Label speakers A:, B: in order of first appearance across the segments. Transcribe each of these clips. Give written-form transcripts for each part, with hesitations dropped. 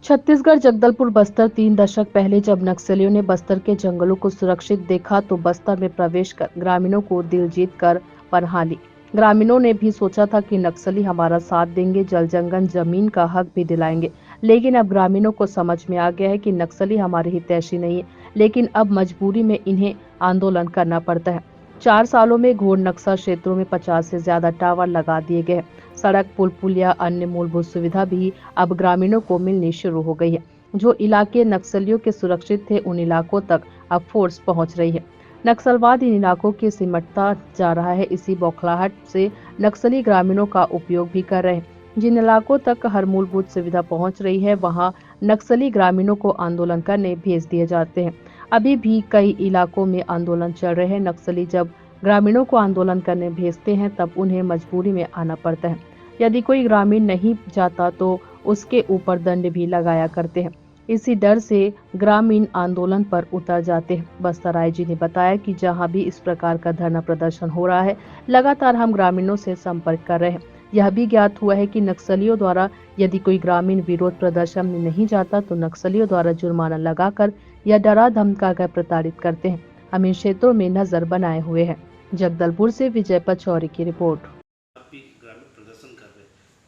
A: छत्तीसगढ़ जगदलपुर बस्तर 3 दशक पहले जब नक्सलियों ने बस्तर के जंगलों को सुरक्षित देखा तो बस्तर में प्रवेश कर ग्रामीणों को दिल जीत कर पनाह ली। ग्रामीणों ने भी सोचा था कि नक्सली हमारा साथ देंगे, जल जंगल जमीन का हक भी दिलाएंगे। लेकिन अब ग्रामीणों को समझ में आ गया है कि नक्सली हमारे हितैषी नहीं है, लेकिन अब मजबूरी में इन्हें आंदोलन करना पड़ता है। 4 सालों में घोर नक्सल क्षेत्रों में 50 से ज्यादा टावर लगा दिए गए। सड़क, पुल पुलिया, अन्य मूलभूत सुविधा भी अब ग्रामीणों को मिलनी शुरू हो गई है। जो इलाके नक्सलियों के सुरक्षित थे, उन इलाकों तक अब फोर्स पहुंच रही है। नक्सलवाद इन इलाकों की सिमटता जा रहा है। इसी बौखलाहट से नक्सली ग्रामीणों का उपयोग भी कर रहे हैं। जिन इलाकों तक हर मूलभूत सुविधा पहुंच रही है, वहां नक्सली ग्रामीणों को आंदोलन करने भेज दिए जाते हैं। अभी भी कई इलाकों में आंदोलन चल रहे हैं। नक्सली जब ग्रामीणों को आंदोलन करने भेजते हैं, तब उन्हें मजबूरी में आना पड़ता है। यदि कोई ग्रामीण नहीं जाता तो उसके ऊपर दंड भी लगाया करते हैं। इसी डर से ग्रामीण आंदोलन पर उतर जाते हैं। बस्तर आईजी ने बताया कि जहां भी इस प्रकार का धरना प्रदर्शन हो रहा है, लगातार हम ग्रामीणों से संपर्क कर रहे हैं। यह भी ज्ञात हुआ है कि नक्सलियों द्वारा यदि कोई ग्रामीण विरोध प्रदर्शन में नहीं जाता तो नक्सलियों द्वारा जुर्माना लगाकर या डरा धमका कर प्रताड़ित करते हैं। हम इन क्षेत्रों में नजर बनाए हुए हैं। जगदलपुर से विजय पचौरी की रिपोर्ट।
B: आप भी ग्रामीण प्रदर्शन कर रहे,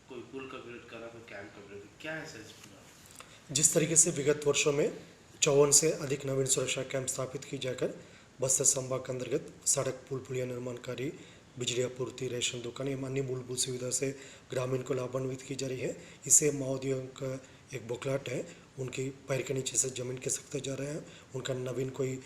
B: कोई पुल का विरोध कर रहा, कोई कैंप का विरोध, क्या है सर इसमें?
C: जिस तरीके से विगत वर्षों में 54 से अधिक नवीन सुरक्षा कैंप स्थापित की जाकर बस्तर संभाग के अंतर्गत सड़क, पुल पुलिया निर्माण कार्य, बिजली आपूर्ति, रेशन दुकान एवं अन्य मूलभूत सुविधा से ग्रामीण को लाभान्वित की जा रही है। इससे माओवादियों का एक बौखलाहट है, उनकी पैर के नीचे से जमीन खिसकते जा रहे हैं, उनका नवीन कोई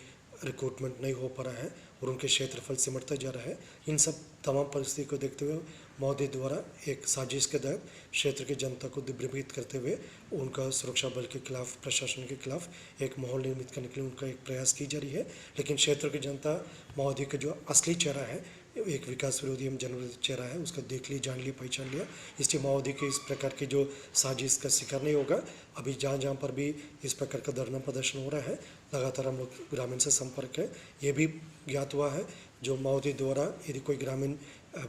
C: रिक्रूटमेंट नहीं हो पा रहा है और उनके क्षेत्रफल सिमटता जा रहा है। इन सब तमाम परिस्थिति को देखते हुए मोदी द्वारा एक साजिश के तहत क्षेत्र की जनता को दिग्भ्रमित करते हुए उनका सुरक्षा बल के खिलाफ, प्रशासन के खिलाफ एक माहौल निर्मित करने के लिए उनका एक प्रयास की जा रही है। लेकिन क्षेत्र की जनता मोदी का जो असली चेहरा है, एक विकास विरोधी एवं जनविरोधी चेहरा है, उसका देख लिया, जान लिया, पहचान लिया। इसलिए माओवादी के इस प्रकार की जो साजिश का शिकार नहीं होगा। अभी जहाँ जहाँ पर भी इस प्रकार का धरना प्रदर्शन हो रहा है, लगातार हम लोग ग्रामीण से संपर्क है। ये भी ज्ञात हुआ है जो माओवादी द्वारा यदि कोई ग्रामीण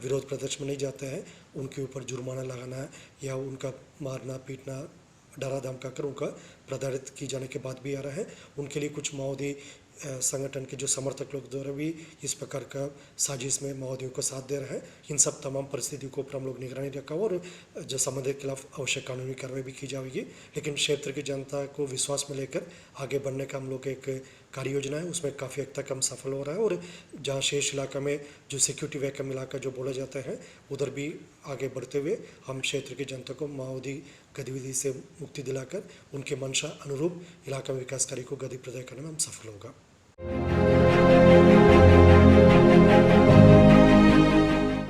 C: विरोध प्रदर्शन में नहीं जाता है, उनके ऊपर जुर्माना लगाना है या उनका मारना, पीटना, डरा धमका कर उनका प्रताड़ित की जाने के बाद भी आ रहा है। उनके लिए कुछ माओवादी संगठन के जो समर्थक लोग द्वारा भी इस प्रकार का साजिश में माओवादियों को साथ दे रहा है। इन सब तमाम परिस्थितियों को ऊपर हम लोग निगरानी रखा हुआ और जो संबंधित के खिलाफ आवश्यक कानूनी कार्रवाई भी की जाएगी। लेकिन क्षेत्र की जनता को विश्वास में लेकर आगे बढ़ने का हम लोग एक कार्य योजना है, उसमें काफ़ी हद तक हम सफल हो रहा है। और जहाँ शेष इलाका में जो सिक्योरिटी वैकम इलाका जो बोला जाता है, उधर भी आगे बढ़ते हुए हम क्षेत्र की जनता को माओवादी गतिविधि से मुक्ति दिलाकर उनके मंशा अनुरूप इलाका में विकास कार्य को गति प्रदान करने में हम सफल होगा।